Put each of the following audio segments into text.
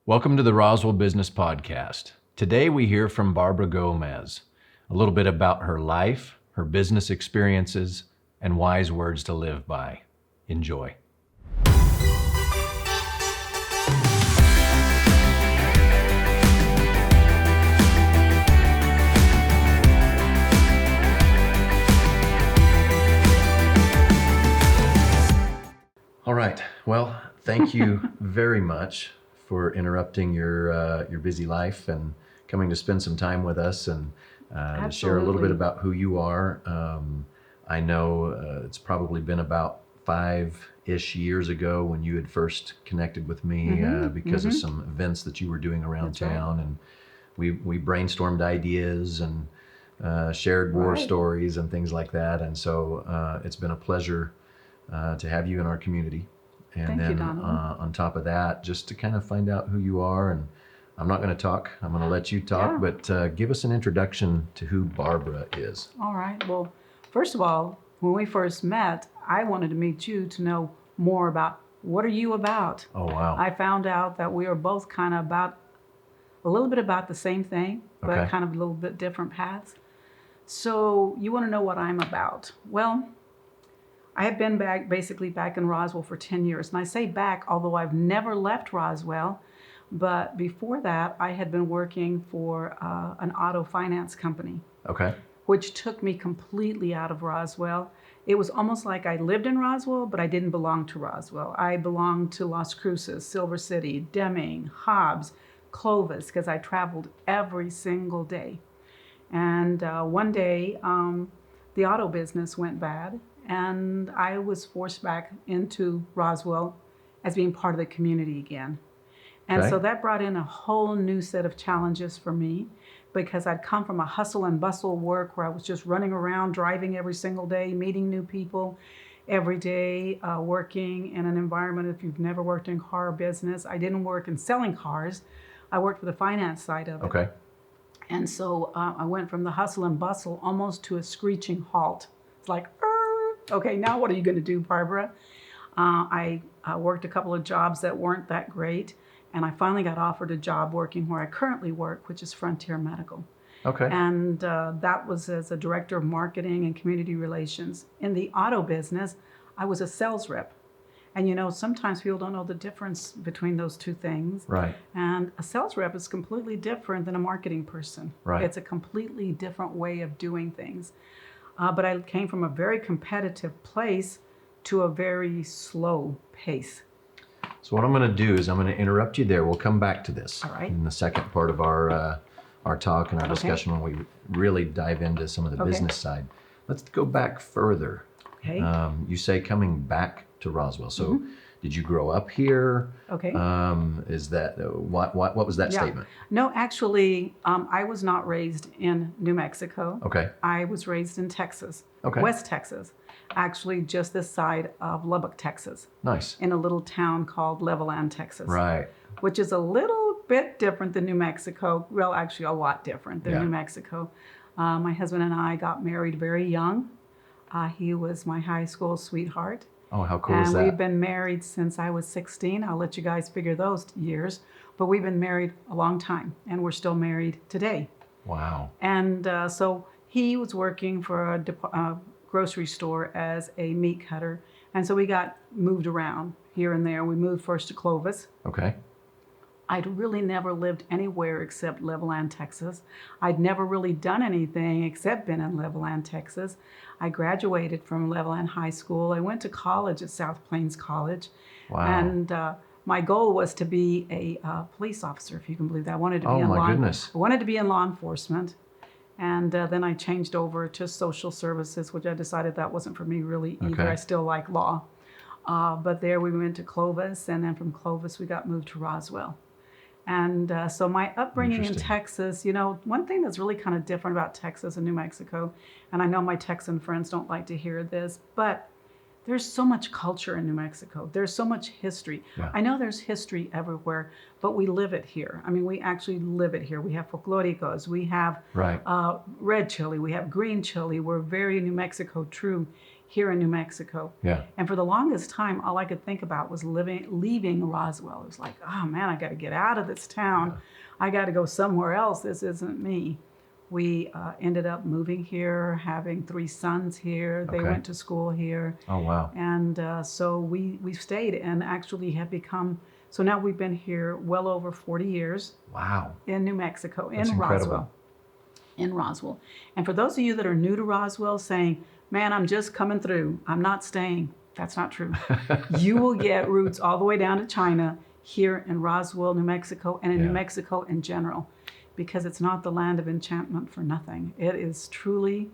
Welcome to the Roswell Business Podcast. Today we hear from Barbara Gomez, a little bit about her life, her business experiences, and wise words to live by. Enjoy. All right. Well, thank you very much for interrupting your busy life and coming to spend some time with us and to share a little bit about who you are. I know it's probably been about 5-ish years ago when you had first connected with me because of some events that you were doing around town, and we brainstormed ideas and shared war stories and things like that. And so it's been a pleasure to have you in our community. And Thank then you, Donovan. On top of that, just to kind of find out who you are. And I'm not going to talk, I'm going to let you talk, but give us an introduction to who Barbara is. All right. Well, first of all, when we first met, I wanted to meet you to know more about what are you about. Oh, wow. I found out that we are both kind of about a little bit about the same thing, but kind of a little bit different paths. So you want to know what I'm about. Well, I have been basically back in Roswell for 10 years. And I say back, although I've never left Roswell. But before that, I had been working for an auto finance company. Okay. Which took me completely out of Roswell. It was almost like I lived in Roswell, but I didn't belong to Roswell. I belonged to Las Cruces, Silver City, Deming, Hobbs, Clovis, because I traveled every single day. And one day, the auto business went bad. And I was forced back into Roswell as being part of the community again. And so that brought in a whole new set of challenges for me, because I'd come from a hustle and bustle work where I was just running around, driving every single day, meeting new people every day, working in an environment. If you've never worked in car business, I didn't work in selling cars. I worked for the finance side of it. Okay. And so I went from the hustle and bustle almost to a screeching halt. It's like, okay, now what are you going to do, Barbara? I worked a couple of jobs that weren't that great, and I finally got offered a job working where I currently work, which is Frontier Medical. Okay. And that was as a director of marketing and community relations. In the auto business, I was a sales rep. And you know, sometimes people don't know the difference between those two things. Right. And a sales rep is completely different than a marketing person. Right. It's a completely different way of doing things. But I came from a very competitive place to a very slow pace. So what I'm going to do is I'm going to interrupt you there. We'll come back to this in the second part of our talk and our discussion when we really dive into some of the business side. Let's go back further. Okay. You say coming back to Roswell. So did you grow up here? Okay. Is that what was that statement? No, actually, I was not raised in New Mexico. Okay. I was raised in Texas, Okay. West Texas, actually just this side of Lubbock, Texas, Nice. in a little town called Levelland, Texas. Right. Which is a little bit different than New Mexico. Well, actually a lot different than New Mexico. My husband and I got married very young. He was my high school sweetheart. Oh, how cool is that? And we've been married since I was 16. I'll let you guys figure those years. But we've been married a long time, and we're still married today. Wow. And so he was working for a grocery store as a meat cutter. And so we got moved around here and there. We moved first to Clovis. Okay. I'd really never lived anywhere except Levelland, Texas. I'd never really done anything except been in Levelland, Texas. I graduated from Levelland High School. I went to college at South Plains College. Wow. And my goal was to be a police officer, if you can believe that. I wanted to be goodness. I wanted to be in law enforcement. And then I changed over to social services, which I decided that wasn't for me really either. Okay. I still like law. But there we went to Clovis, and then from Clovis we got moved to Roswell. And so my upbringing in Texas, you know, one thing that's really kind of different about Texas and New Mexico, and I know my Texan friends don't like to hear this, but there's so much culture in New Mexico. There's so much history. Yeah. I know there's history everywhere, but we live it here. I mean, we actually live it here. We have folklóricos, we have red chili, we have green chili. We're very New Mexico true here in New Mexico. Yeah. And for the longest time, all I could think about was leaving Roswell. It was like, oh man, I got to get out of this town. Yeah. I got to go somewhere else. This isn't me. We ended up moving here, having 3 sons here. They Okay. went to school here. Oh, wow. And so we stayed and actually have become, so now we've been here well over 40 years Wow. in New Mexico, That's in incredible. Roswell. In Roswell. And for those of you that are new to Roswell saying, man, I'm just coming through, I'm not staying. That's not true. You will get roots all the way down to China here in Roswell, New Mexico, and in Yeah. New Mexico in general, because it's not the land of enchantment for nothing. It is truly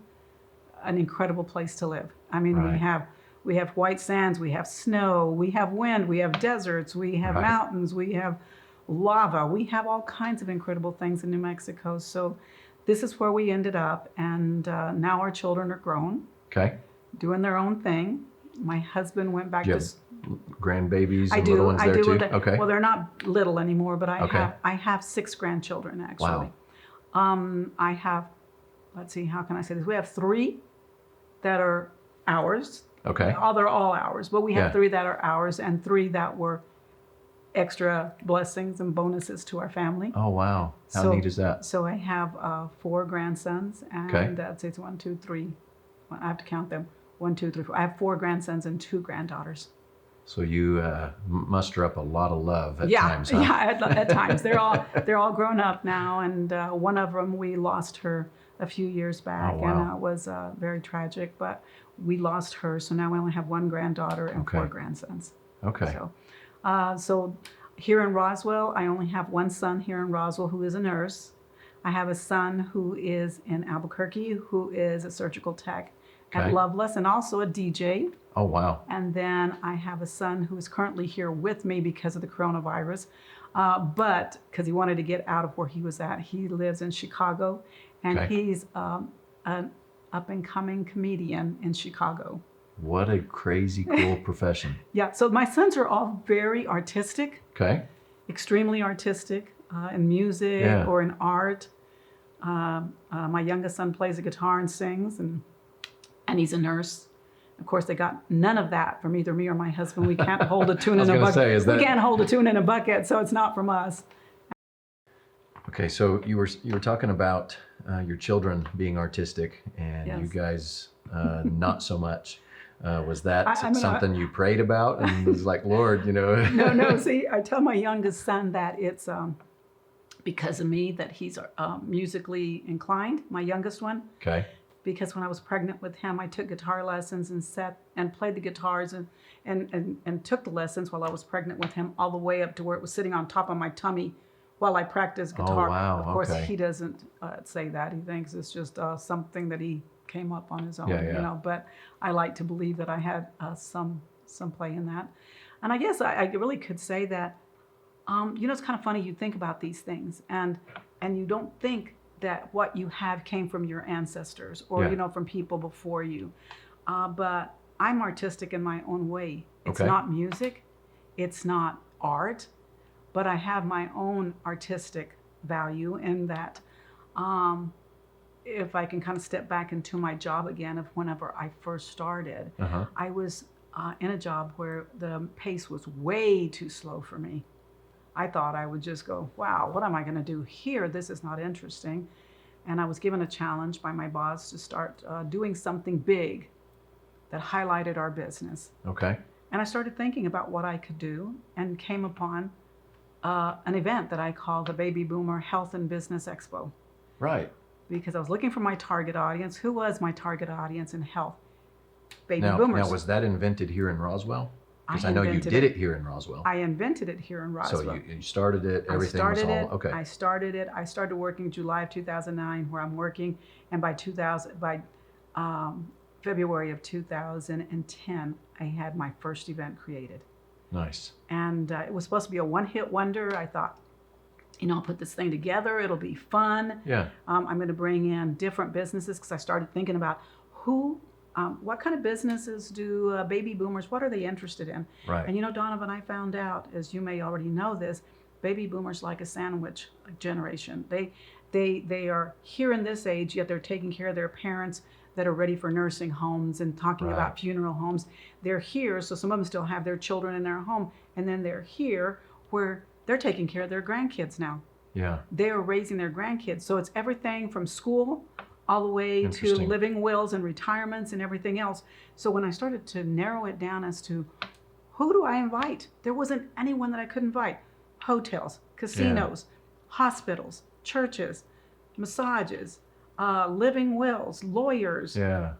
an incredible place to live. I mean, Right. we have white sands, we have snow, we have wind, we have deserts, we have Right. mountains, we have lava, we have all kinds of incredible things in New Mexico. So this is where we ended up, and now our children are grown, Okay. doing their own thing. My husband went back Do you to. have grandbabies I and do. little ones I there do. too? With the, Okay. Well, they're not little anymore, but Okay. I have 6 grandchildren actually. Wow. I have. Let's see. How can I say this? We have 3 that are ours. Okay. They're all ours, but we have Yeah. 3 that are ours and 3 that were extra blessings and bonuses to our family. Oh, wow. How So- neat is that? So I have 4 grandsons, and Okay. I'd say it's 1, 2, 3. Well, I have to count them. 1, 2, 3, 4. I have 4 grandsons and 2 granddaughters. So you muster up a lot of love at Yeah, times, huh? yeah, at times. They're all grown up now, and one of them, we lost her a few years back, Oh, wow. and it was very tragic. But we lost her, so now we only have 1 granddaughter and 4 Okay. grandsons. Okay. So here in Roswell, I only have 1 son here in Roswell who is a nurse. I have a son who is in Albuquerque, who is a surgical tech Okay. at Loveless, and also a DJ. Oh, wow. And then I have a son who is currently here with me because of the coronavirus, but because he wanted to get out of where he was at. He lives in Chicago, and Okay. he's an up-and-coming comedian in Chicago. What a crazy cool profession. Yeah, so my sons are all very artistic, Okay. extremely artistic in music Yeah. or in art. My youngest son plays the guitar and sings, and he's a nurse. Of course, they got none of that from either me or my husband. We can't hold a tune I was in a gonna bucket. say, is that- We can't hold a tune in a bucket, so it's not from us. Okay, so you were talking about your children being artistic and Yes. you guys not so much. Was that I mean, something you prayed about and was like, Lord, No. See, I tell my youngest son that it's because of me that he's musically inclined. My youngest one. Okay. Because when I was pregnant with him, I took guitar lessons and played the guitars and took the lessons while I was pregnant with him, all the way up to where it was sitting on top of my tummy while I practiced guitar. wow, Of course, okay. he doesn't say that. He thinks it's just something that he came up on his own, Yeah. But I like to believe that I had some play in that. And I guess I really could say that, it's kind of funny. You think about these things and you don't think that what you have came from your ancestors or, Yeah. from people before you. But I'm artistic in my own way. It's Okay. not music. It's not art. But I have my own artistic value in that if I can kind of step back into my job again of whenever I first started, Uh-huh. I was in a job where the pace was way too slow for me. I thought I would just go, wow, what am I going to do here? This is not interesting. And I was given a challenge by my boss to start doing something big that highlighted our business. Okay. And I started thinking about what I could do and came upon an event that I call the Baby Boomer Health and Business Expo. Right. Because I was looking for my target audience. Who was my target audience in health? Baby Now, boomers. was that invented here in Roswell? Because I I know you invented did it. it here in Roswell. I invented it here in Roswell. So you started it, everything was all, okay. I started it. I started working July of 2009, where I'm working, and by February of 2010, I had my first event created. Nice. And it was supposed to be a one-hit wonder. I thought, I'll put this thing together. It'll be fun. Yeah. I'm going to bring in different businesses because I started thinking about what kind of businesses do baby boomers, what are they interested in? Right. And Donovan, I found out, as you may already know this, baby boomers like a sandwich generation. They are here in this age, yet they're taking care of their parents. that are ready for nursing homes and talking Right. about funeral homes. They're here, so some of them still have their children in their home, and then they're here where they're taking care of their grandkids now. Yeah. They're raising their grandkids. So it's everything from school all the way to Interesting. living wills and retirements and everything else. So when I started to narrow it down as to who do I invite, there wasn't anyone that I could invite. Hotels, casinos, hospitals, churches, massages, living wills, lawyers, Yeah.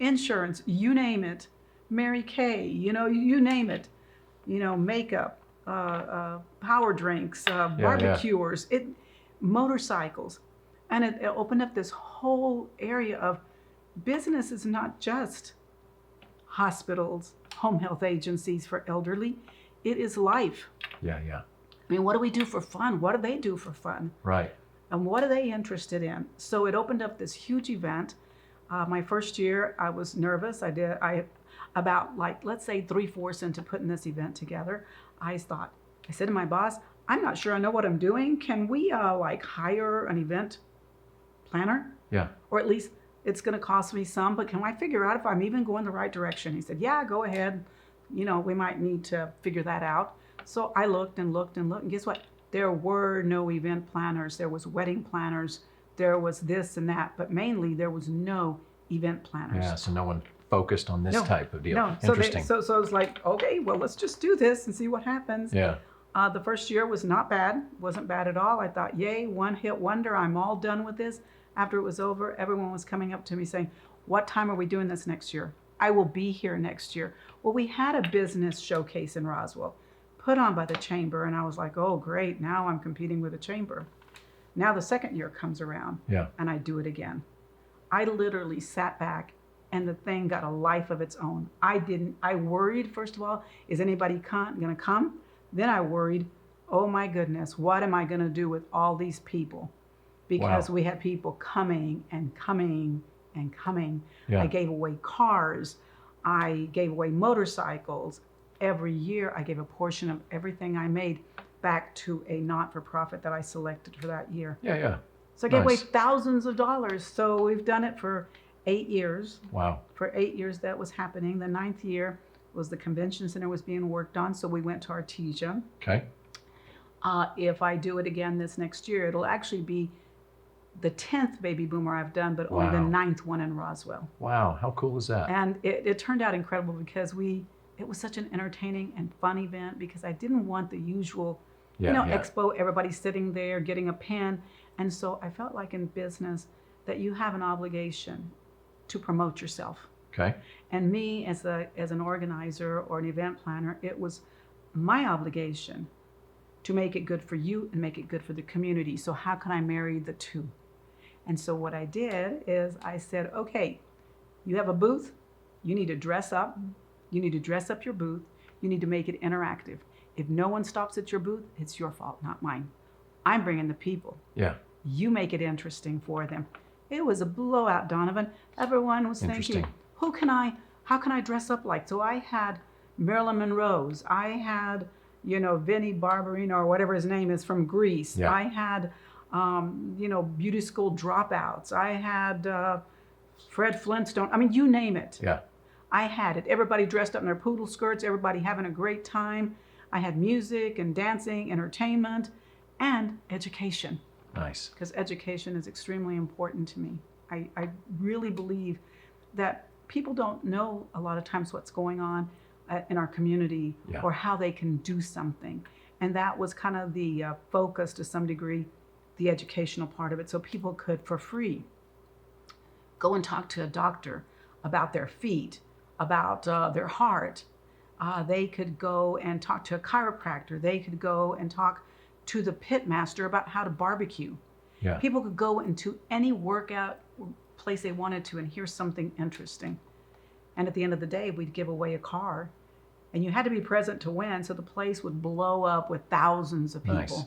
Insurance, you name it, Mary Kay, you name it, makeup, power drinks, barbecuers, motorcycles. And it opened up this whole area of business is not just hospitals, home health agencies for elderly. It is life. Yeah. Yeah. I mean, what do we do for fun? What do they do for fun? Right. And what are they interested in? So it opened up this huge event. My first year, I was nervous. About let's say 3/4 into putting this event together, I said to my boss, I'm not sure I know what I'm doing. Can we hire an event planner? Yeah. Or at least it's going to cost me some, but can I figure out if I'm even going the right direction? He said, yeah, go ahead. We might need to figure that out. So I looked and looked and looked, and guess what? There were no event planners. There was wedding planners. There was this and that, but mainly there was no event planners. Yeah. So no one focused on this type of deal. No. Interesting. So I was like, okay, well, let's just do this and see what happens. Yeah. The first year was not bad. Wasn't bad at all. I thought, yay, one hit wonder. I'm all done with this. After it was over, everyone was coming up to me saying, what time are we doing this next year? I will be here next year. Well, we had a business showcase in Roswell put on by the chamber, and I was like, oh, great. Now I'm competing with the chamber. Now the second year comes around, and I do it again. I literally sat back, and the thing got a life of its own. I worried, first of all, is anybody going to come? Then I worried, oh my goodness, what am I going to do with all these people? Because we had people coming and coming and coming. Yeah. I gave away cars. I gave away motorcycles. Every year I gave a portion of everything I made back to a not-for-profit that I selected for that year. Yeah. So I gave away thousands of dollars. So we've done it for 8 years. Wow. For 8 years that was happening. The 9th year was the convention center was being worked on. So we went to Artesia. Okay. If I do it again this next year, it'll actually be the 10th baby boomer I've done, but only the 9th one in Roswell. Wow, how cool is that? And it turned out incredible because it was such an entertaining and fun event because I didn't want the usual, expo, everybody sitting there getting a pen. And so I felt like in business that you have an obligation to promote yourself. Okay. And me as an organizer or an event planner, it was my obligation to make it good for you and make it good for the community. So how can I marry the two? And so what I did is I said, okay, you have a booth, you need to dress up. You need to dress up your booth. You need to make it interactive. If no one stops at your booth, it's your fault, not mine. I'm bringing the people. Yeah. You make it interesting for them. It was a blowout, Donovan. Everyone was thinking, how can I dress up like? So I had Marilyn Monroe's. I had, Vinnie Barbarino or whatever his name is from Greece. Yeah. I had, beauty school dropouts. I had Fred Flintstone. I mean, you name it. Yeah. I had it. Everybody dressed up in their poodle skirts, everybody having a great time. I had music and dancing, entertainment, and education. Nice. Because education is extremely important to me. I really believe that people don't know a lot of times what's going on in our community or how they can do something. And that was kind of the focus to some degree, the educational part of it. So people could, for free, go and talk to a doctor about their feet, about their heart. They could go and talk to a chiropractor. They could go and talk to the pit master about how to barbecue. Yeah. People could go into any workout place they wanted to and hear something interesting. And at the end of the day, we'd give away a car. And you had to be present to win, so the place would blow up with thousands of people. Nice.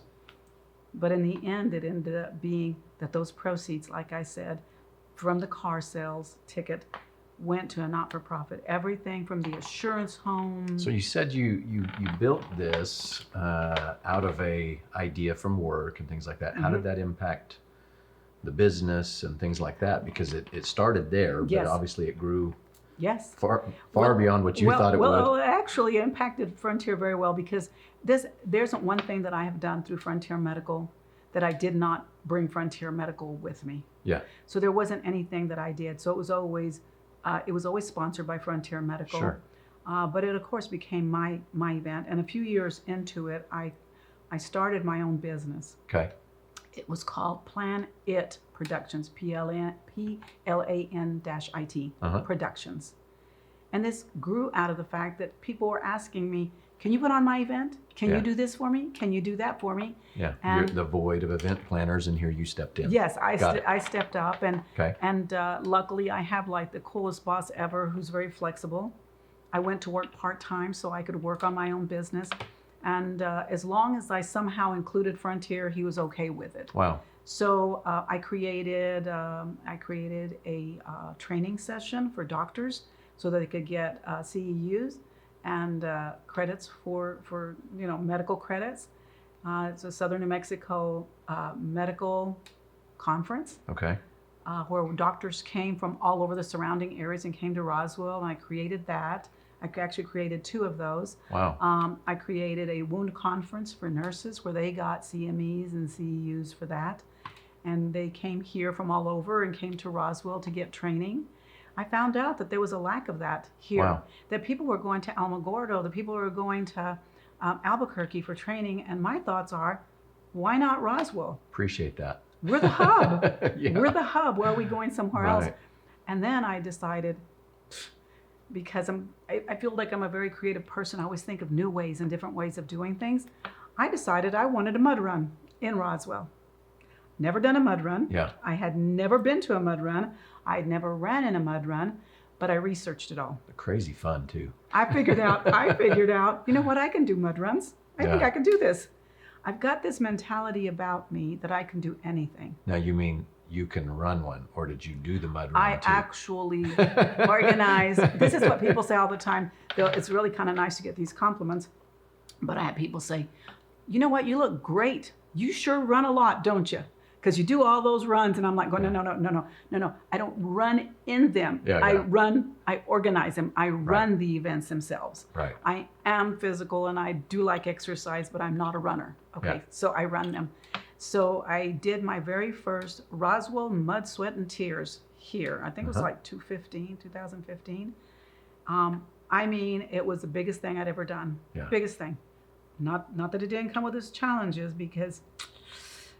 But in the end, it ended up being that those proceeds, like I said, from the car sales ticket went to a not-for-profit. Everything from the assurance home. So you said you built this out of a idea from work and things like that. How did that impact the business and things like that, because it started there, Yes. but obviously it grew Yes. far beyond what you thought it would. Well, it actually impacted Frontier very well, because there isn't one thing that I have done through Frontier Medical that I did not bring Frontier Medical with me. Yeah. So there wasn't anything that I did. So it was always sponsored by Frontier Medical. Sure. But it of course became my event. And a few years into it, I started my own business. Okay. It was called Plan It Productions, PLAN-IT Productions. And this grew out of the fact that people were asking me, can you put on my event? Can you do this for me? Can you do that for me? Yeah, And you're the void of event planners, and here you stepped in. yes, I stepped up, and Okay. luckily I have like the coolest boss ever, who's very flexible. I went to work part-time so I could work on my own business. And as long as I somehow included Frontier, he was okay with it. Wow. So I created a training session for doctors so that they could get CEUs and credits for medical credits. It's a Southern New Mexico medical conference Okay. where doctors came from all over the surrounding areas and came to Roswell, and I created that. I actually created 2 of those. Wow. I created a wound conference for nurses where they got CMEs and CEUs for that. And they came here from all over and came to Roswell to get training. I found out that there was a lack of that here. Wow. That people were going to Alamogordo, that people were going to Albuquerque for training. And my thoughts are, why not Roswell? Appreciate that. We're the hub. Yeah. We're the hub. Why are we going somewhere else? Right. And then I decided, because I feel like I'm a very creative person. I always think of new ways and different ways of doing things. I decided I wanted a mud run in Roswell. Never done a mud run. Yeah. I had never been to a mud run. I'd never ran in a mud run, but I researched it all. Crazy fun too. I figured out, you know what, I can do mud runs. I think I can do this. I've got this mentality about me that I can do anything. Now you mean you can run one, or did you do the mud run I too? actually organize. This is what people say all the time. It's really kind of nice to get these compliments. But I had people say, you know what, you look great. You sure run a lot, don't you? Because you do all those runs. And I'm like, going, no. I don't run in them. Yeah, I organize them. I run the events themselves. Right. I am physical and I do like exercise, but I'm not a runner. Okay, Yeah. So I run them. So I did my very first Roswell Mud, Sweat, and Tears here. I think it was like 2015. I mean, it was the biggest thing I'd ever done. Yeah. Biggest thing. Not that it didn't come with its challenges, because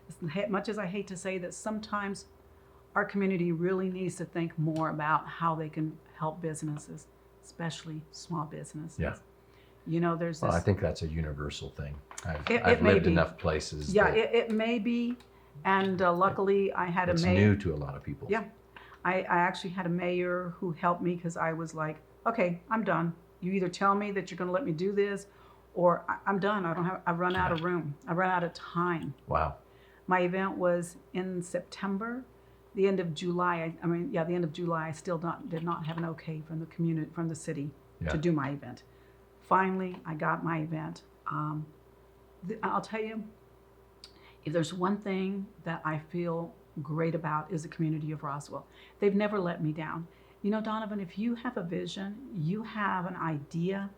as much as I hate to say that, sometimes our community really needs to think more about how they can help businesses, especially small businesses. Yeah. You know, there's this. Well, I think that's a universal thing. It I've may lived be. enough places. Yeah, that it may be. And luckily I had a it's mayor. new to a lot of people. Yeah. I actually had a mayor who helped me, because I was like, okay, I'm done. You either tell me that you're going to let me do this, or I'm done. I've run out of room. I've run out of time. Wow. My event was in September. The end of July, the end of July, I still did not have an okay from the community, from the city to do my event. Finally, I got my event. I'll tell you, if there's one thing that I feel great about, is the community of Roswell. They've never let me down. You know, Donovan, if you have a vision, you have an idea,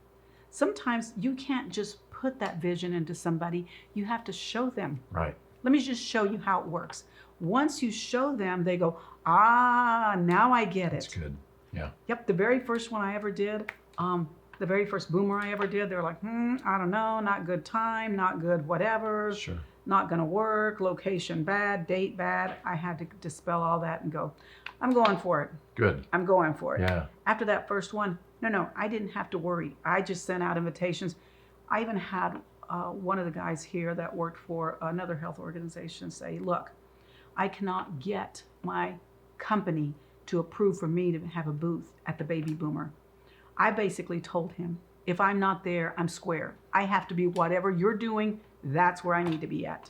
sometimes you can't just put that vision into somebody. You have to show them. Right. Let me just show you how it works. Once you show them, they go, now I get it. That's good. Yeah. Yep, the very first one I ever did, the very first boomer I ever did, they were like, I don't know, not good time, not good whatever, Sure. not gonna work, location bad, date bad. I had to dispel all that and go, I'm going for it. Good. I'm going for it. Yeah. After that first one, no, I didn't have to worry. I just sent out invitations. I even had one of the guys here that worked for another health organization say, look, I cannot get my company to approve for me to have a booth at the Baby Boomer. I basically told him, if I'm not there, I'm square. I have to be whatever you're doing, that's where I need to be at.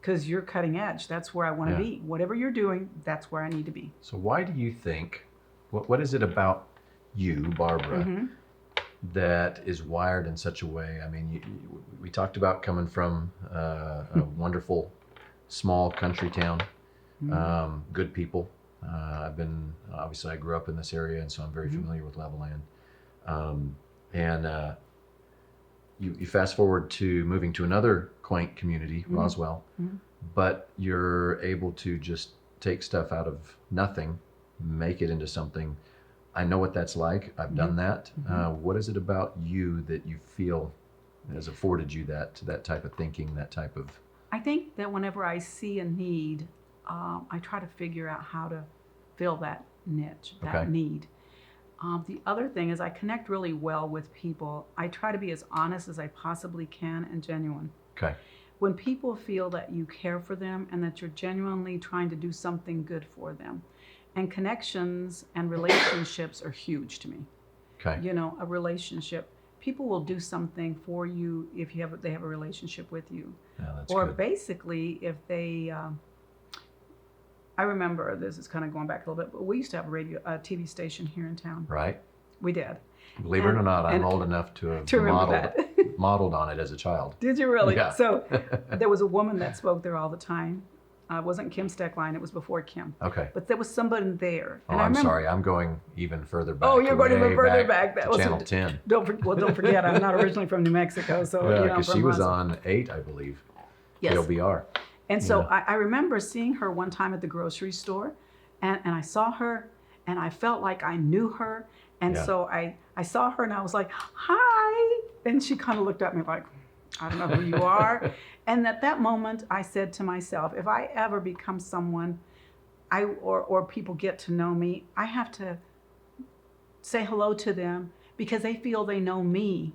Because you're cutting edge, that's where I want to be. Whatever you're doing, that's where I need to be. So why do you think, what is it about you, Barbara, that is wired in such a way? I mean, we talked about coming from a wonderful small country town, good people. I grew up in this area, and so I'm very familiar with Levelland. You fast forward to moving to another quaint community, Roswell, but you're able to just take stuff out of nothing, make it into something. I know what that's like. I've done that. What is it about you that you feel has afforded you that type of thinking, that type of... I think that whenever I see a need, I try to figure out how to fill that niche, that need. The other thing is I connect really well with people. I try to be as honest as I possibly can and genuine. Okay. When people feel that you care for them and that you're genuinely trying to do something good for them. And connections and relationships are huge to me. Okay. You know, a relationship. People will do something for you if they have a relationship with you. Yeah, that's or good. Basically, if they, I remember, this is kind of going back a little bit, but we used to have a TV station here in town. Right. We did. Believe it or not, I'm old enough to have modeled on it as a child. Did you really? Yeah. So there was a woman that spoke there all the time. It wasn't Kim Steckline, it was before Kim. Okay. But there was somebody there. Oh, I'm sorry, I'm going even further back. Oh, you're going even further back. That was Channel 10. Don't forget, I'm not originally from New Mexico, so yeah, because she was on 8, I believe. Yes. KLBR. And so I remember seeing her one time at the grocery store, and I saw her, and I felt like I knew her, and so I saw her, and I was like, hi, and she kind of looked at me like, I don't know who you are. And at that moment, I said to myself, if I ever become someone, or people get to know me, I have to say hello to them because they feel they know me,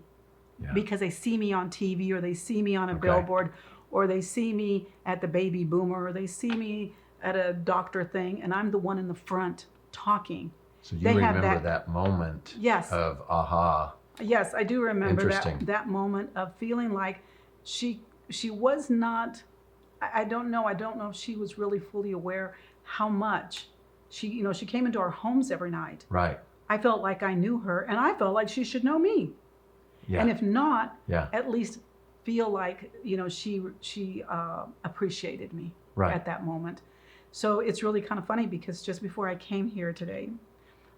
because they see me on TV, or they see me on a billboard, or they see me at the Baby Boomer, or they see me at a doctor thing, and I'm the one in the front talking. So you remember that moment of aha. Yes, I do remember that moment of feeling like she was not, I don't know if she was really fully aware how much she came into our homes every night. Right. I felt like I knew her, and I felt like she should know me. Yeah. And if not, at least feel like, she appreciated me at that moment. So it's really kind of funny because just before I came here today,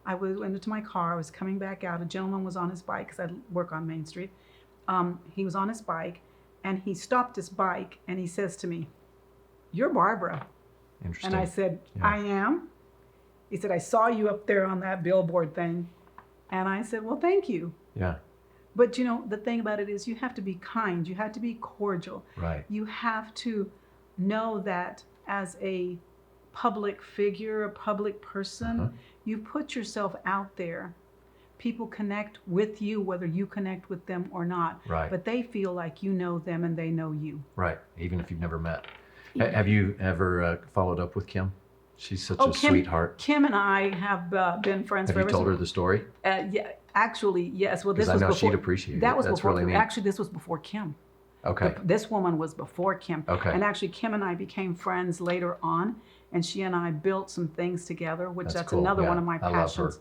I went into my car. I was coming back out. A gentleman was on his bike because I work on Main Street. He was on his bike, and he stopped his bike, and he says to me, "You're Barbara." Interesting. And I said, "I am." He said, "I saw you up there on that billboard thing." And I said, "Well, thank you." Yeah. But the thing about it is you have to be kind. You have to be cordial. Right. You have to know that as a public figure, a public person, you put yourself out there. People connect with you, whether you connect with them or not. Right. But they feel like you know them and they know you. Right. Even if you've never met. Have you ever followed up with Kim? She's such a sweetheart. Kim and I have been friends forever. Have you told her the story? Yeah, actually, yes. Well, this was I know before. She'd appreciate that it. was That's before. really neat. Actually, this was before Kim. Okay. This woman was before Kim. Okay. And actually, Kim and I became friends later on, and she and I built some things together, which that's cool. Another one of my passions. I love her.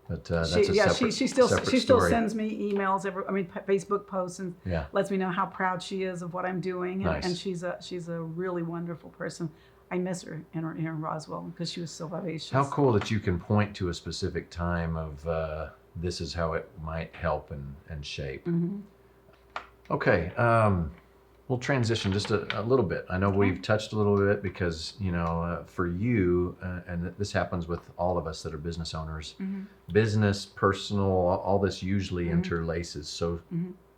But that's she still sends me emails Facebook posts and lets me know how proud she is of what I'm doing. Nice. And she's a really wonderful person. I miss her here in Roswell because she was so vivacious. How cool that you can point to a specific time of this is how it might help and shape. Mm-hmm. Okay, we'll transition just a little bit. I know we've touched a little bit because, for you, and this happens with all of us that are business owners, business, personal, all this usually interlaces so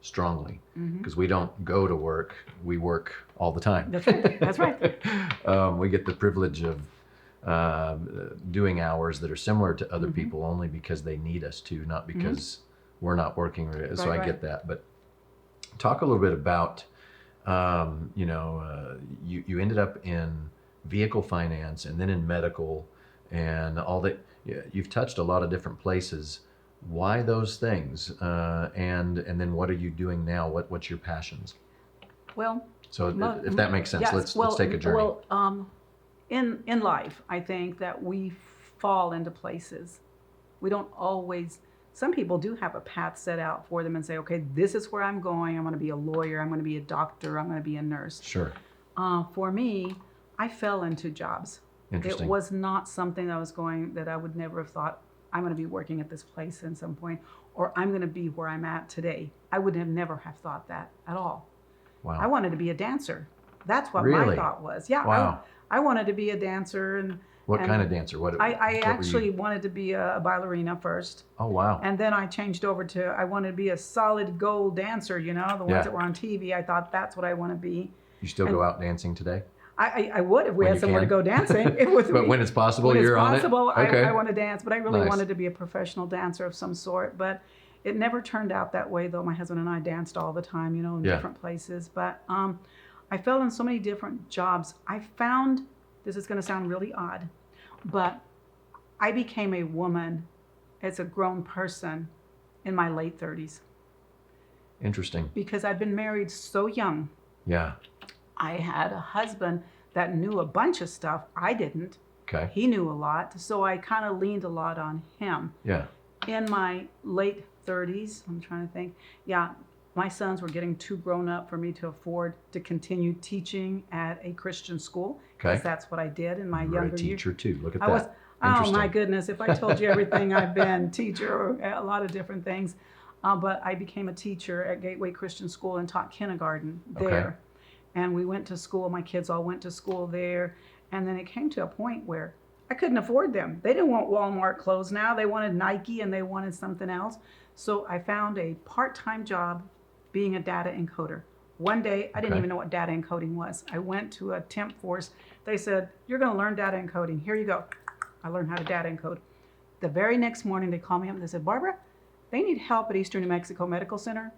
strongly because we don't go to work, we work all the time. That's right. That's right. We get the privilege of doing hours that are similar to other people only because they need us to, not because we're not working. So I get that. But talk a little bit about, you ended up in vehicle finance and then in medical and all that. You've touched a lot of different places. Why those things? And then what are you doing now? What's your passions? Well, so if that makes sense, let's take a journey. Well, in life, I think that we fall into places. We don't always. Some people do have a path set out for them and say, okay, this is where I'm going. I'm going to be a lawyer. I'm going to be a doctor. I'm going to be a nurse. Sure. For me, I fell into jobs. Interesting. It was not something that I would never have thought I'm going to be working at this place at some point, or I'm going to be where I'm at today. I would have never have thought that at all. Wow. I wanted to be a dancer. That's what Really? my thought was. Yeah. Wow. I wanted to be a dancer. And what kind of dancer? I actually wanted to be a ballerina first. Oh, wow. And then I changed over to, I wanted to be a solid gold dancer, the ones that were on TV. I thought that's what I want to be. You still go out dancing today? I would if we had somewhere to go dancing. But when it's possible, you're on it? Okay. I want to dance, but I really Nice. wanted to be a professional dancer of some sort. But it never turned out that way, though. My husband and I danced all the time, in different places. But I fell in so many different jobs. I found, this is going to sound really odd, but I became a woman as a grown person in my late 30s. Interesting. Because I'd been married so young. Yeah. I had a husband that knew a bunch of stuff. I didn't. Okay. He knew a lot, so I kind of leaned a lot on him. Yeah. In my late 30s, I'm trying to think. Yeah, my sons were getting too grown up for me to afford to continue teaching at a Christian school. Okay. Because that's what I did in my You were younger a years. teacher too. Look at I that. was. Oh my goodness! If I told you everything I've been, teacher, a lot of different things, but I became a teacher at Gateway Christian School and taught kindergarten there. Okay. And we went to school. My kids all went to school there, and then it came to a point where I couldn't afford them. They didn't want Walmart clothes now. They wanted Nike and they wanted something else. So I found a part-time job being a data encoder. One day, I didn't even know what data encoding was. I went to a temp force. They said, "You're going to learn data encoding. Here you go." I learned how to data encode. The very next morning, they called me up and they said, "Barbara, they need help at Eastern New Mexico Medical Center."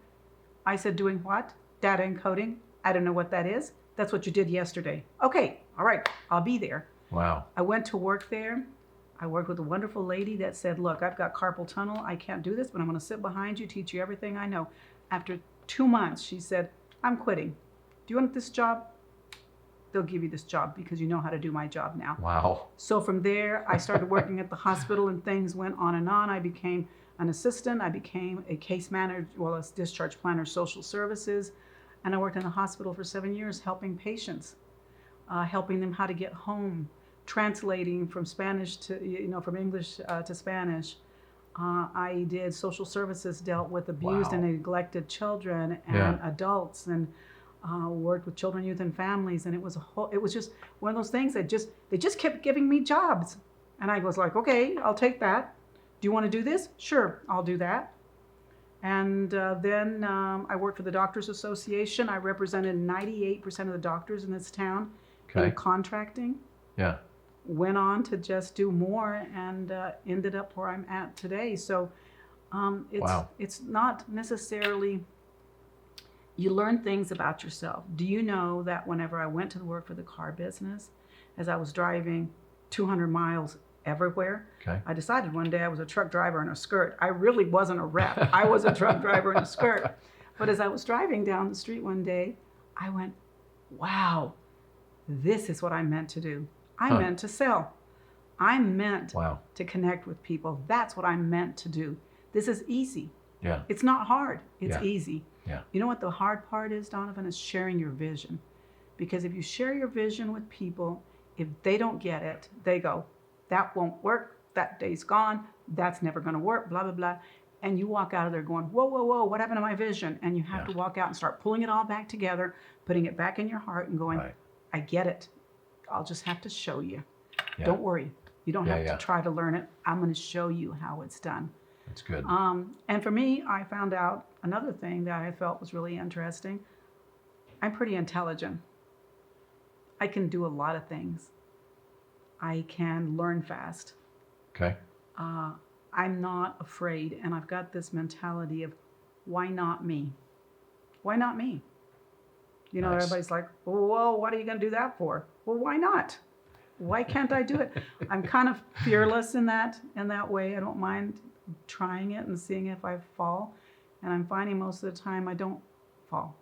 I said, "Doing what?" "Data encoding." "I don't know what that is." "That's what you did yesterday." "Okay, all right, I'll be there." Wow. I went to work there. I worked with a wonderful lady that said, "Look, I've got carpal tunnel. I can't do this, but I'm going to sit behind you, teach you everything I know." After 2 months, she said, "I'm quitting. Do you want this job? They'll give you this job because you know how to do my job now." Wow. So from there, I started working at the hospital and things went on and on. I became an assistant. I became a case manager, a discharge planner, social services. And I worked in the hospital for 7 years helping patients, helping them how to get home, translating from Spanish to, from English to Spanish. I did social services, dealt with abused and neglected children and adults, and worked with children, youth, and families. And it was just one of those things that they just kept giving me jobs. And I was like, "Okay, I'll take that. Do you want to do this?" "Sure, I'll do that." And then I worked for the Doctors Association. I represented 98% of the doctors in this town in contracting. Yeah. Went on to just do more and ended up where I'm at today. So it's not necessarily, you learn things about yourself. Do you know that whenever I went to work for the car business, as I was driving 200 miles everywhere, I decided one day I was a truck driver in a skirt. I really wasn't a rep. I was a truck driver in a skirt. But as I was driving down the street one day, I went, "Wow, this is what I meant to do. I meant to sell. I meant to connect with people. That's what I meant to do. This is easy. Yeah. It's not hard. It's easy." Yeah. You know what the hard part is, Donovan, is sharing your vision. Because if you share your vision with people, if they don't get it, they go, "That won't work. That day's gone. That's never going to work, blah, blah, blah." And you walk out of there going, "Whoa, whoa, whoa, what happened to my vision?" And you have to walk out and start pulling it all back together, putting it back in your heart and going, "I get it. I'll just have to show you. Don't worry. You don't have to try to learn it. I'm going to show you how it's done." That's good. And for me, I found out another thing that I felt was really interesting. I'm pretty intelligent. I can do a lot of things. I can learn fast. Okay. I'm not afraid, and I've got this mentality of, why not me? Why not me? Everybody's like, "Whoa, what are you going to do that for?" Well, why not? Why can't I do it? I'm kind of fearless in that way. I don't mind trying it and seeing if I fall. And I'm finding most of the time I don't fall.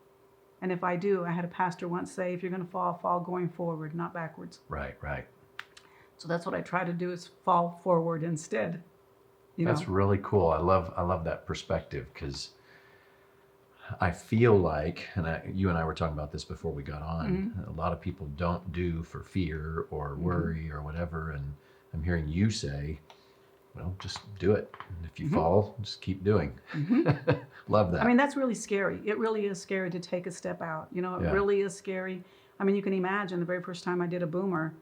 And if I do, I had a pastor once say, "If you're going to fall going forward, not backwards." Right. So that's what I try to do, is fall forward instead. That's really cool. I love that perspective, because I feel like, you and I were talking about this before we got on, a lot of people don't do for fear or worry or whatever. And I'm hearing you say, well, just do it. And if you fall, just keep doing. Love that. I mean, that's really scary. It really is scary to take a step out. You know, it really is scary. I mean, you can imagine the very first time I did a boomer,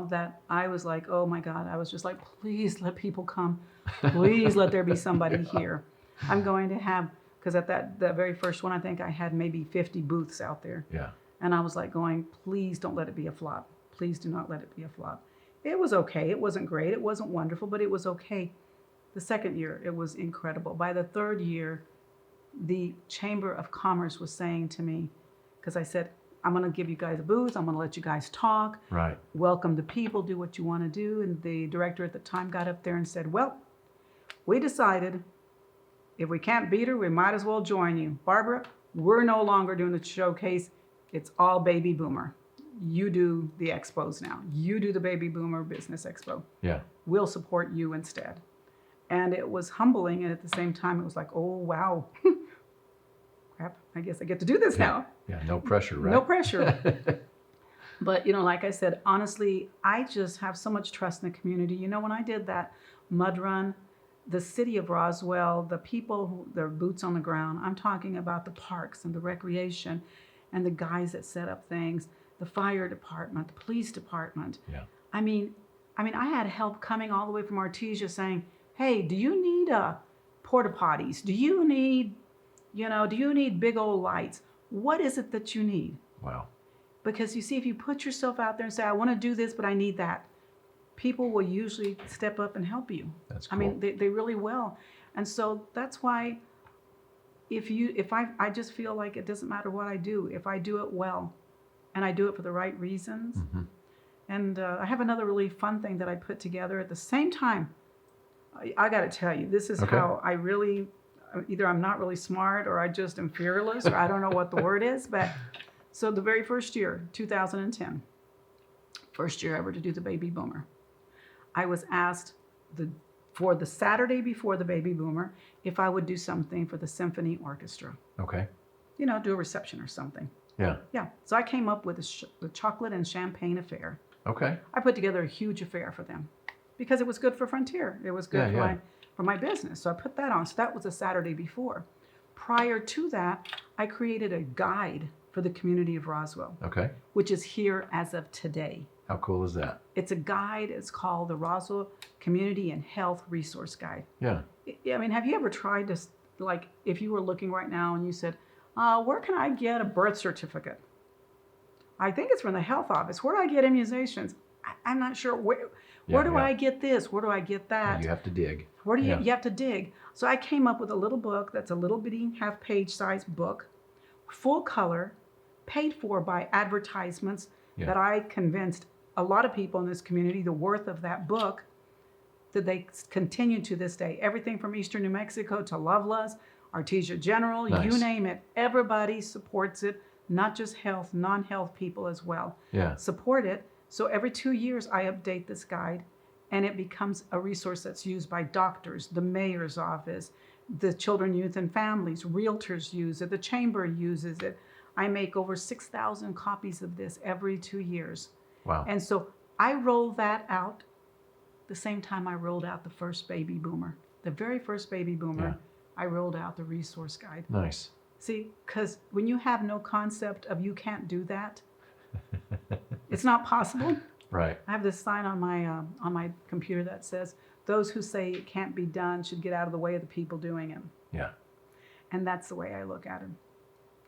that I was like, oh my God, I was just like, please let people come. Please let there be somebody here. I'm going to have, because at the very first one, I think I had maybe 50 booths out there. Yeah. And I was like going, please don't let it be a flop. Please do not let it be a flop. It was okay. It wasn't great. It wasn't wonderful, but it was okay. The second year, it was incredible. By the third year, the Chamber of Commerce was saying to me, because I said, I'm going to give you guys a booth. I'm going to let you guys talk. Right. Welcome the people. Do what you want to do. And the director at the time got up there and said, well, we decided if we can't beat her, we might as well join you. Barbara, we're no longer doing the showcase. It's all baby boomer. You do the expos now. You do the baby boomer business expo. Yeah. We'll support you instead. And it was humbling. And at the same time, it was like, oh, wow. Crap, I guess I get to do this now. Yeah, no pressure, right? No pressure. But, you know, like I said, honestly, I just have so much trust in the community. You know, when I did that mud run, the city of Roswell, the people, their boots on the ground, I'm talking about the parks and the recreation and the guys that set up things, the fire department, the police department. Yeah. I mean, I had help coming all the way from Artesia saying, hey, do you need porta potties? Do you need big old lights? What is it that you need? Wow. Because you see, if you put yourself out there and say, I want to do this, but I need that, people will usually step up and help you. That's cool. I mean, they really will. And so that's why I just feel like it doesn't matter what I do. If I do it well and I do it for the right reasons. And I have another really fun thing that I put together at the same time. I got to tell you, this is how I really, either I'm not really smart or I just am fearless, or I don't know what the word is. But so the very first year, 2010, first year ever to do the baby boomer, I was asked for the Saturday before the baby boomer if I would do something for the symphony orchestra. Okay. You know, do a reception or something. Yeah. Yeah. So I came up with the chocolate and champagne affair. Okay. I put together a huge affair for them because it was good for Frontier. It was good for my business. So I put that on. So that was the Saturday before. Prior to that, I created a guide for the community of Roswell. Okay. Which is here as of today. How cool is that? It's a guide. It's called the Roswell Community and Health Resource Guide. Yeah. I mean, have you ever tried to, like, if you were looking right now and you said, where can I get a birth certificate? I think it's from the health office. Where do I get immunizations? I'm not sure. Where do I get this? Where do I get that? You have to dig. Where do you have to dig? So I came up with a little book that's a little bitty half-page size book, full color, paid for by advertisements that I convinced a lot of people in this community the worth of that book, that they continue to this day. Everything from Eastern New Mexico to Loveless, Artesia General, you name it. Everybody supports it, not just health, non-health people as well. Yeah. Support it. So every 2 years I update this guide and it becomes a resource that's used by doctors, the mayor's office, the children, youth, and families, realtors use it, the chamber uses it. I make over 6,000 copies of this every 2 years. Wow. And so I roll that out the same time I rolled out the first baby boomer. The very first baby boomer, I rolled out the resource guide. Nice. See, because when you have no concept of you can't do that, it's not possible. Right. I have this sign on my computer that says, those who say it can't be done should get out of the way of the people doing it. Yeah. And that's the way I look at it.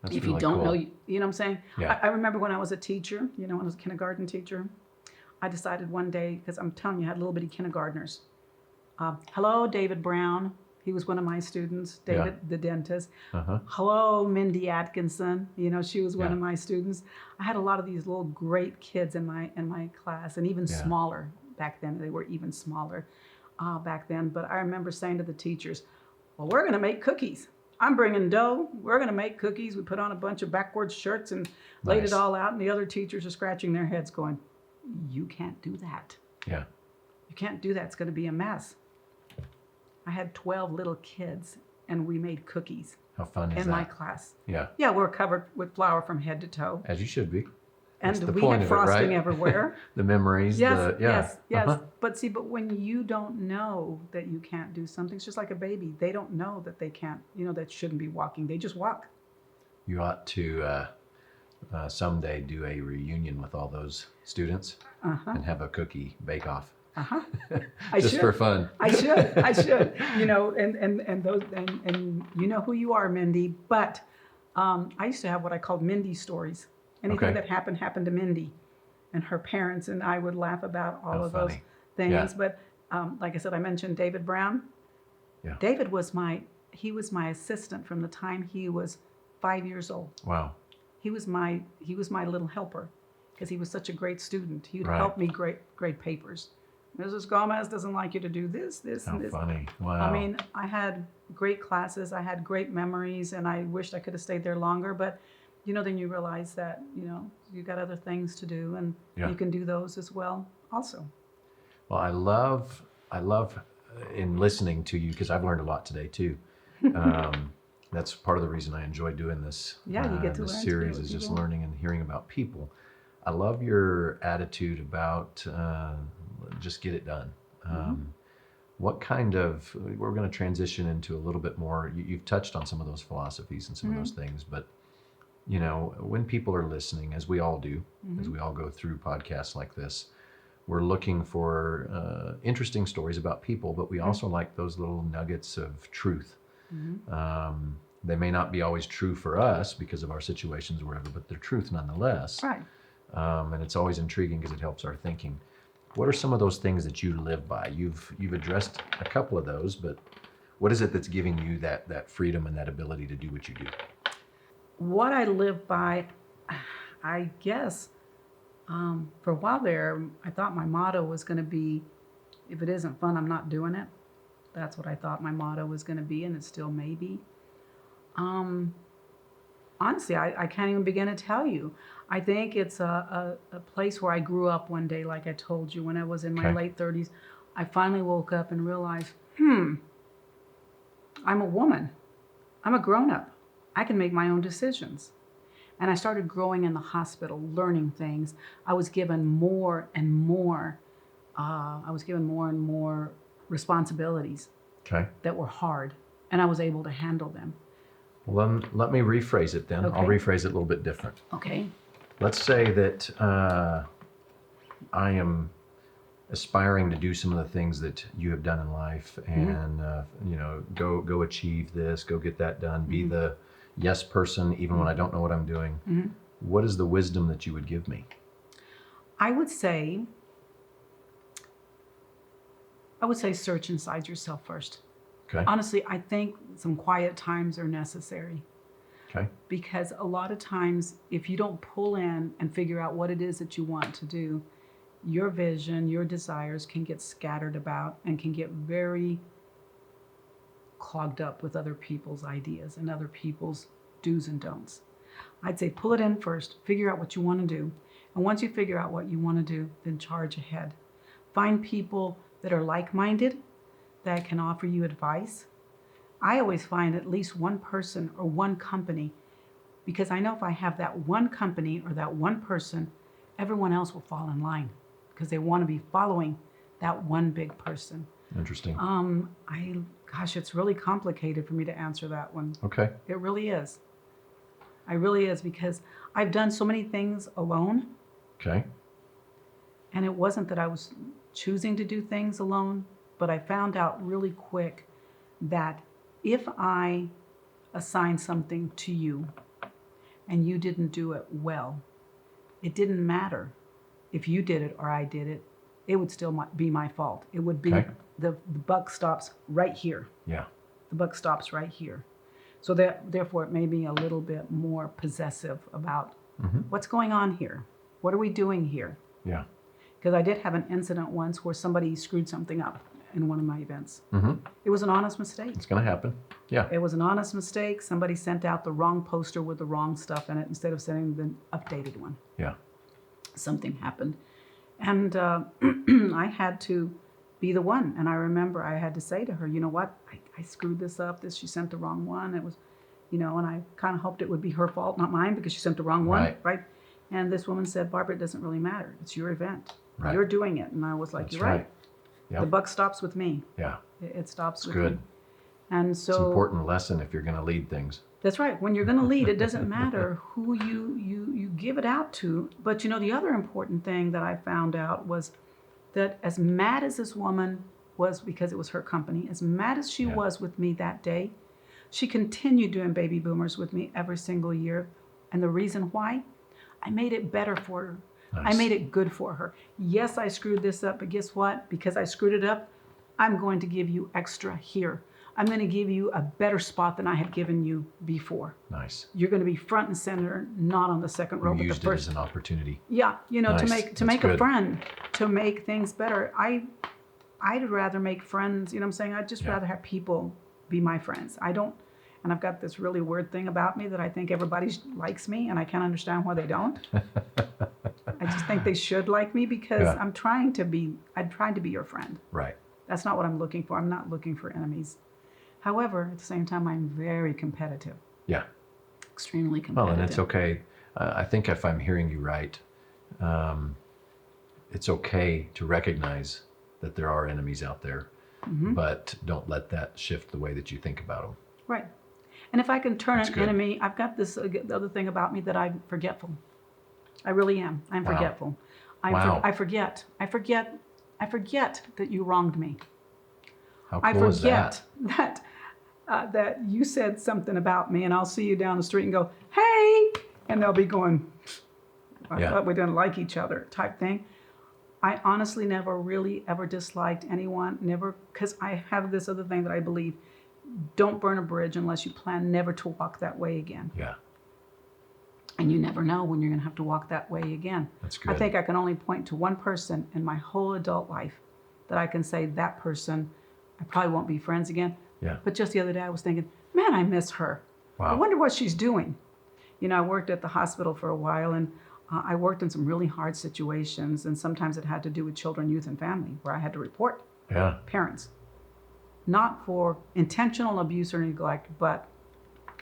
That's if really you don't know, you know what I'm saying? Yeah. I remember when I was a teacher, when I was a kindergarten teacher, I decided one day, because I'm telling you, I had little bitty kindergartners. Hello, David Brown. He was one of my students, David, the dentist. Hello, Mindy Atkinson. She was one of my students. I had a lot of these little great kids in my class, and even smaller back then. They were even smaller back then. But I remember saying to the teachers, well, we're going to make cookies. I'm bringing dough. We're going to make cookies. We put on a bunch of backwards shirts and laid it all out. And the other teachers are scratching their heads going, you can't do that. Yeah. You can't do that. It's going to be a mess. I had 12 little kids and we made cookies. How fun is in my that? class. Yeah. Yeah, we're covered with flour from head to toe. As you should be. And That's the we point had of it, frosting right? everywhere. The memories. Yes, Yeah. yes. Uh-huh. But see, when you don't know that you can't do something, it's just like a baby. They don't know that they can't, that shouldn't be walking. They just walk. You ought to someday do a reunion with all those students and have a cookie bake-off. I Just should. for fun. I should. And those and you know who you are, Mindy. But I used to have what I called Mindy Stories. Anything that happened to Mindy and her parents, and I would laugh about all of those things. Yeah. But like I said, I mentioned David Brown. Yeah. David was my assistant from the time he was 5 years old. Wow. He was my little helper because he was such a great student. He would Right. help me grade papers. Mrs. Gomez doesn't like you to do this, How and this. funny. Wow. I mean, I had great classes. I had great memories, and I wished I could have stayed there longer. But, then you realize that, you got other things to do, and you can do those as well also. Well, I love in listening to you, because I've learned a lot today too. That's part of the reason I enjoy doing this. Yeah, you get to this learn series too, is just people. learning and hearing about people. I love your attitude about just get it done. What kind of, we're going to transition into a little bit more, you've touched on some of those philosophies and some of those things, but when people are listening, as we all do, as we all go through podcasts like this, we're looking for interesting stories about people, but we also like those little nuggets of truth. They may not be always true for us because of our situations or whatever, but they're truth nonetheless. Right. And it's always intriguing because it helps our thinking. What are some of those things that you live by? You've addressed a couple of those, but what is it that's giving you that freedom and that ability to do what you do? What I live by, I guess, for a while there, I thought my motto was going to be, if it isn't fun, I'm not doing it. That's what I thought my motto was going to be, and it still may be. Honestly, I can't even begin to tell you. I think it's a place where I grew up one day, like I told you, when I was in my late 30s. I finally woke up and realized, I'm a woman. I'm a grown-up. I can make my own decisions. And I started growing in the hospital, learning things. I was given more and more. Responsibilities that were hard, and I was able to handle them. Well, then let me rephrase it then. Okay. I'll rephrase it a little bit different. Okay. Let's say that I am aspiring to do some of the things that you have done in life and, go achieve this, go get that done, be the yes person even when I don't know what I'm doing. What is the wisdom that you would give me? I would say search inside yourself first. Okay. Honestly, I think some quiet times are necessary. Okay. Because a lot of times, if you don't pull in and figure out what it is that you want to do, your vision, your desires can get scattered about and can get very clogged up with other people's ideas and other people's do's and don'ts. I'd say pull it in first, figure out what you want to do. And once you figure out what you want to do, then charge ahead. Find people that are like-minded, that can offer you advice. I always find at least one person or one company, because I know if I have that one company or that one person, everyone else will fall in line because they want to be following that one big person. Interesting. It's really complicated for me to answer that one. Okay. It really is. It really is, because I've done so many things alone. Okay. And it wasn't that I was choosing to do things alone, but I found out really quick that if I assign something to you and you didn't do it well, it didn't matter if you did it or I did it. It would still be my fault. It would be the buck stops right here. Yeah. The buck stops right here. So therefore, it made me a little bit more possessive about what's going on here. What are we doing here? Yeah. Because I did have an incident once where somebody screwed something up in one of my events. It was an honest mistake. It's going to happen. Yeah. It was an honest mistake. Somebody sent out the wrong poster with the wrong stuff in it instead of sending the updated one. Yeah. Something happened. And I had to be the one. And I remember I had to say to her, you know what? I screwed this up. She sent the wrong one. and I kind of hoped it would be her fault, not mine, because she sent the wrong one, right? And this woman said, Barbara, it doesn't really matter. It's your event. Right. You're doing it. And I was like, that's you're right. Yep. The buck stops with me. Yeah. It stops with good. me. And so it's an important lesson if you're going to lead things. That's right. When you're going to lead, it doesn't matter who you give it out to. But the other important thing that I found out was that as mad as this woman was, because it was her company, as mad as she was with me that day, she continued doing baby boomers with me every single year. And the reason why? I made it better for her. Nice. I made it good for her. Yes, I screwed this up, but guess what? Because I screwed it up, I'm going to give you extra here. I'm going to give you a better spot than I had given you before. Nice. You're going to be front and center, not on the second row, but the first. Used it as an opportunity. Yeah, nice. to make a friend, to make things better. I'd rather make friends. You know what I'm saying? I'd just rather have people be my friends. And I've got this really weird thing about me that I think everybody likes me, and I can't understand why they don't. I just think they should like me because I'm trying to be your friend. Right. That's not what I'm looking for. I'm not looking for enemies. However, at the same time, I'm very competitive. Yeah. Extremely competitive. Well, and it's okay. I think if I'm hearing you right, it's okay to recognize that there are enemies out there, but don't let that shift the way that you think about them. Right. And if I can turn an enemy, I've got this other thing about me that I'm forgetful. I really am. I'm forgetful. I forget. I forget that you wronged me. How cool is that? I forget that you said something about me, and I'll see you down the street and go, hey, and they'll be going, I thought we didn't like each other type thing. I honestly never really ever disliked anyone, never, because I have this other thing that I believe. Don't burn a bridge unless you plan never to walk that way again. Yeah. And you never know when you're going to have to walk that way again. That's good. I think I can only point to one person in my whole adult life that I can say that person, I probably won't be friends again. Yeah. But just the other day I was thinking, man, I miss her. Wow. I wonder what she's doing. I worked at the hospital for a while, and I worked in some really hard situations, and sometimes it had to do with children, youth, and family, where I had to report parents. Not for intentional abuse or neglect, but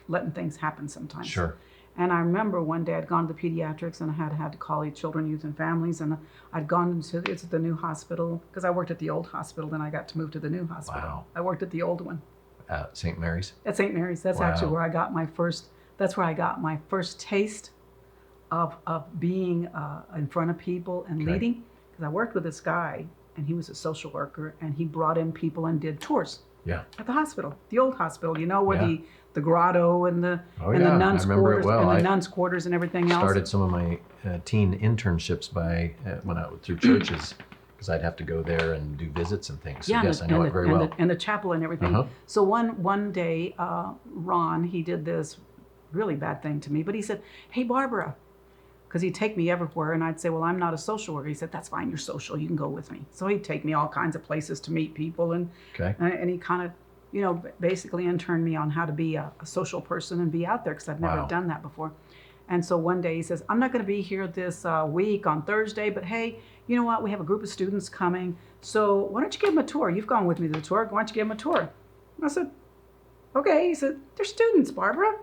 letting things happen sometimes. Sure. And I remember one day I'd gone to the pediatrics, and I had to call the children, youth, and families, and I'd gone to the new hospital, because I worked at the old hospital, then I got to move to the new hospital. Wow. I worked at the old one. At St. Mary's? At St. Mary's. That's actually where I got my first taste of being in front of people and leading, because I worked with this guy, and he was a social worker, and he brought in people and did tours at the hospital, the old hospital, where the grotto and the nuns quarters and the nuns quarters and everything else. Started some of my teen internships when I through churches, because I'd have to go there and do visits and things. So yes, I know it very well. And the chapel and everything. So one day, Ron, he did this really bad thing to me, but he said, "Hey, Barbara," because he'd take me everywhere, and I'd say, well, I'm not a social worker. He said, that's fine, you're social, you can go with me. So he'd take me all kinds of places to meet people, and he kind of, basically interned me on how to be a social person and be out there, because I've never done that before. And so one day he says, I'm not going to be here this week on Thursday, but hey, you know what, we have a group of students coming, so why don't you give them a tour? You've gone with me to the tour, why don't you give them a tour? I said, okay. He said, they're students, Barbara.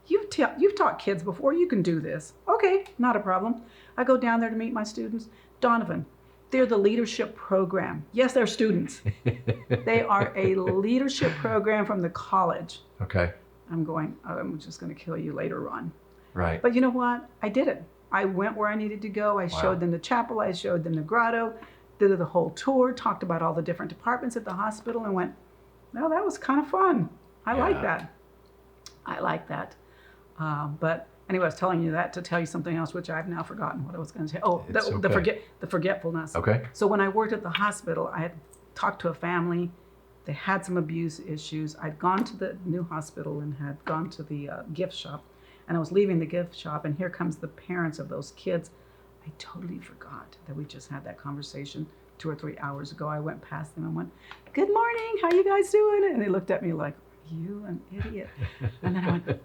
You've taught kids before, you can do this. Okay, not a problem. I go down there to meet my students. Donovan, they're the leadership program. Yes, they're students. They are a leadership program from the college. Okay. I'm just going to kill you later on. Right. But you know what? I did it. I went where I needed to go. I showed them the chapel. I showed them the grotto, did the whole tour, talked about all the different departments at the hospital, and went, well, that was kind of fun. I like that. But anyway, I was telling you that to tell you something else, which I've now forgotten what I was going to say. Oh, the forgetfulness. Okay. So when I worked at the hospital, I had talked to a family. They had some abuse issues. I'd gone to the new hospital and had gone to the gift shop, and I was leaving the gift shop, and here comes the parents of those kids. I totally forgot that we just had that conversation 2 or 3 hours ago. I went past them and went, "Good morning, how you guys doing?" And they looked at me like, "You an idiot." And then I went,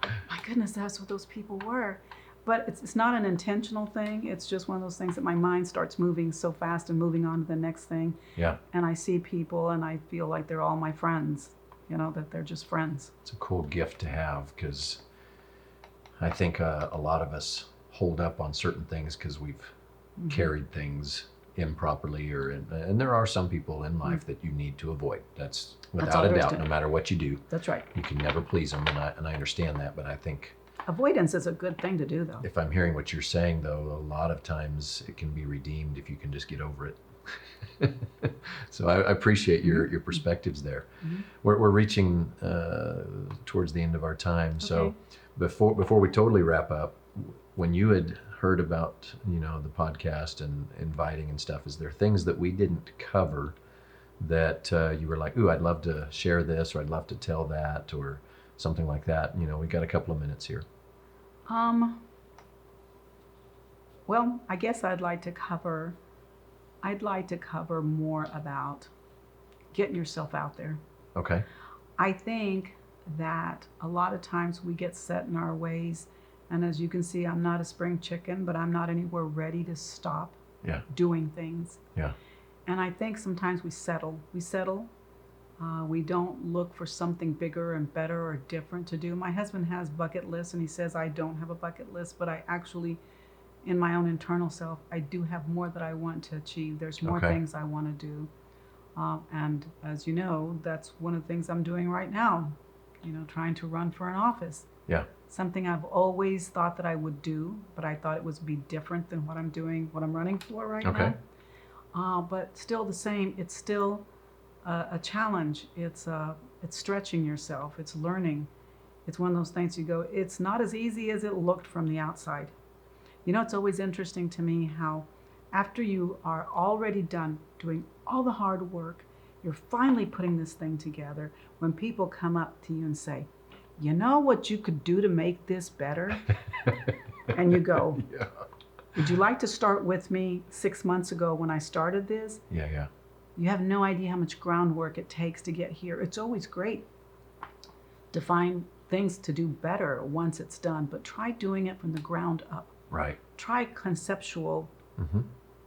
my goodness, that's what those people were. But it's not an intentional thing. It's just one of those things that my mind starts moving so fast and moving on to the next thing. Yeah. And I see people and I feel like they're all my friends. that they're just friends. It's a cool gift to have, because I think a lot of us hold up on certain things because we've carried things improperly, and there are some people in life that you need to avoid. That's without a doubt, no matter what you do. That's right. You can never please them, and I understand that, but I think avoidance is a good thing to do, though. if I'm hearing what you're saying, though, a lot of times it can be redeemed if you can just get over it. So I appreciate your perspectives there. We're reaching towards the end of our time. Okay. So before we totally wrap up, when you had heard about the podcast and inviting and stuff, is there things that we didn't cover that you were like, ooh, I'd love to share this, or I'd love to tell that, or something like that? We got a couple of minutes here. Well, I guess I'd like to cover more about getting yourself out there. Okay. I think that a lot of times we get set in our ways, and as you can see, I'm not a spring chicken, but I'm not anywhere ready to stop doing things. Yeah. And I think sometimes we settle. We don't look for something bigger and better or different to do. My husband has bucket lists, and he says I don't have a bucket list, but I actually, in my own internal self, I do have more that I want to achieve. There's more things I want to do. And as you know, that's one of the things I'm doing right now, trying to run for an office. Yeah. Something I've always thought that I would do, but I thought it would be different than what I'm running for right now. But still the same. It's still a challenge. It's stretching yourself. It's learning. It's one of those things you go, it's not as easy as it looked from the outside. It's always interesting to me how after you are already done doing all the hard work, you're finally putting this thing together, when people come up to you and say, you know what you could do to make this better? And you go, yeah. Would you like to start with me 6 months ago when I started this? Yeah. You have no idea how much groundwork it takes to get here. It's always great to find things to do better once it's done, but try doing it from the ground up. Right. Try conceptual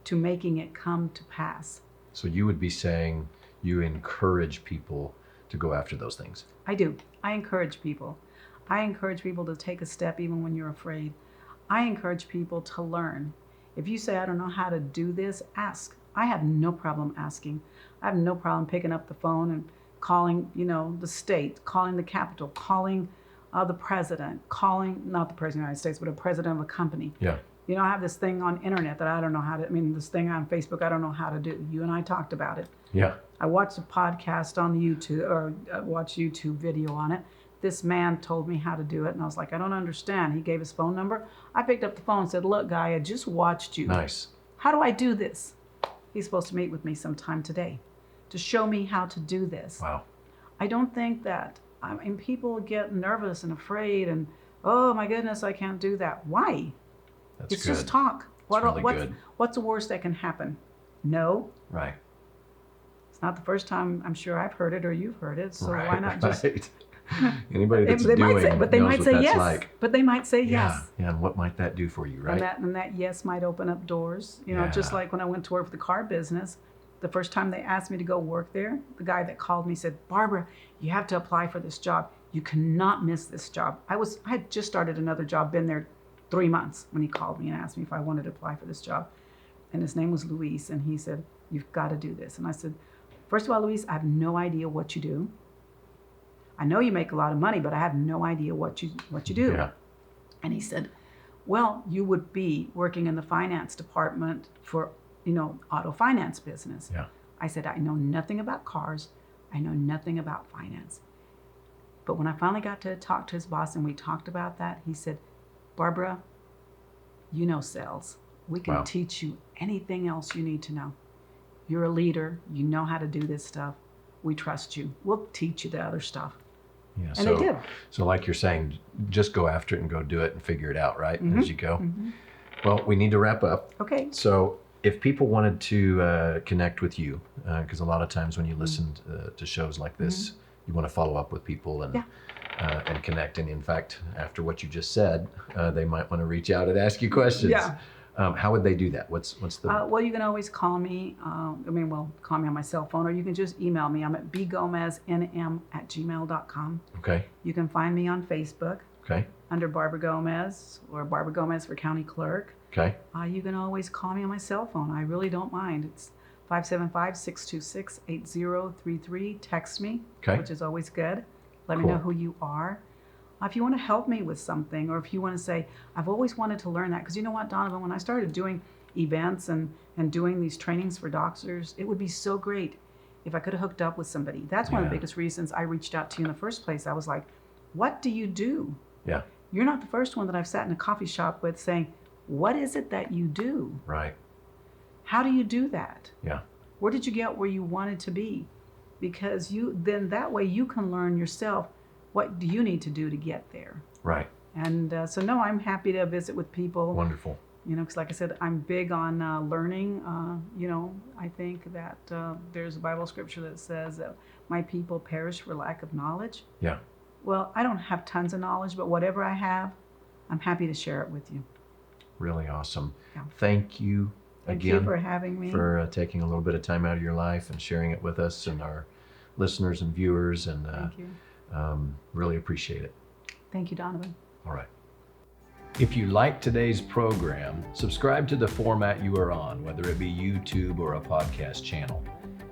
to making it come to pass. So you would be saying you encourage people to go after those things? I do. I encourage people. I encourage people to take a step even when you're afraid. I encourage people to learn. If you say, I don't know how to do this, ask. I have no problem asking. I have no problem picking up the phone and calling, the state, calling the Capitol, calling the president, calling, not the president of the United States, but a president of a company. Yeah. I have this thing on internet that I don't know how to, this thing on Facebook I don't know how to do. You and I talked about it. Yeah. I watched a podcast on YouTube, or watched YouTube video on it. This man told me how to do it, and I was like, I don't understand. He gave his phone number. I picked up the phone and said, look, guy, I just watched you. Nice. How do I do this? He's supposed to meet with me sometime today to show me how to do this. Wow. I don't think that, people get nervous and afraid and, oh my goodness, I can't do that. Why? It's good. Just talk. What's the worst that can happen? No. Right. It's not the first time I'm sure I've heard it or you've heard it, so why not just... Anybody that's doing but they might knows say what that's yes. like. But they might say yes. Yeah, and what might that do for you, right? And that yes might open up doors. Just like when I went to work for the car business, the first time they asked me to go work there, the guy that called me said, Barbara, you have to apply for this job. You cannot miss this job. I had just started another job, been there 3 months when he called me and asked me if I wanted to apply for this job. And his name was Luis, and he said, you've got to do this. And I said, first of all, Luis, I have no idea what you do. I know you make a lot of money, but I have no idea what you do. Yeah. And he said, well, you would be working in the finance department for, auto finance business. Yeah. I said, I know nothing about cars. I know nothing about finance. But when I finally got to talk to his boss and we talked about that, he said, Barbara, you know sales. We can teach you anything else you need to know. You're a leader. You know how to do this stuff. We trust you. We'll teach you the other stuff. Yeah, and they did. So like you're saying, just go after it and go do it and figure it out, right? As you go. Well, we need to wrap up. Okay. So if people wanted to connect with you, because a lot of times when you listen to shows like this, you want to follow up with people and connect. And in fact, after what you just said, they might want to reach out and ask you questions. Yeah. How would they do that? What's the? Well, you can always call me. Call me on my cell phone, or you can just email me. I'm at bgomeznm@gmail.com. Okay. You can find me on Facebook. Okay. Under Barbara Gomez, or Barbara Gomez for County Clerk. Okay. You can always call me on my cell phone. I really don't mind. It's 575-626-8033. Text me, which is always good. Let me know who you are. If you want to help me with something, or if you want to say, I've always wanted to learn that. Because you know what, Donovan, when I started doing events and doing these trainings for doctors, it would be so great if I could have hooked up with somebody. That's one of the biggest reasons I reached out to you in the first place. I was like, what do you do? Yeah. You're not the first one that I've sat in a coffee shop with saying, what is it that you do? Right. How do you do that? Yeah. Where did you get where you wanted to be? Because then that way you can learn yourself, what do you need to do to get there? Right. And so I'm happy to visit with people. Wonderful. Because like I said, I'm big on learning. I think that there's a Bible scripture that says that my people perish for lack of knowledge. Yeah. Well, I don't have tons of knowledge, but whatever I have, I'm happy to share it with you. Really awesome. Yeah. Thank you again. Thank you for having me. For taking a little bit of time out of your life and sharing it with us and our listeners and viewers. And thank you. Really appreciate it. Thank you, Donovan. All right. If you like today's program, subscribe to the format you are on, whether it be YouTube or a podcast channel.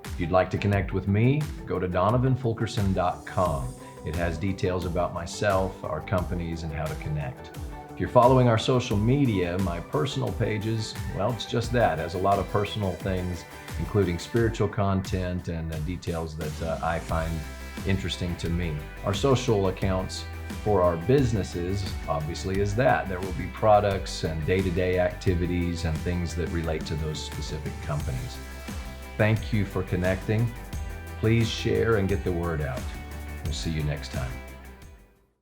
If you'd like to connect with me, go to donovanfulkerson.com. It has details about myself, our companies, and how to connect. If you're following our social media, my personal pages, well, it's just that. It has a lot of personal things, including spiritual content and details that I find interesting to me. Our social accounts for our businesses, obviously, is that. There will be products and day-to-day activities and things that relate to those specific companies. Thank you for connecting. Please share and get the word out. We'll see you next time.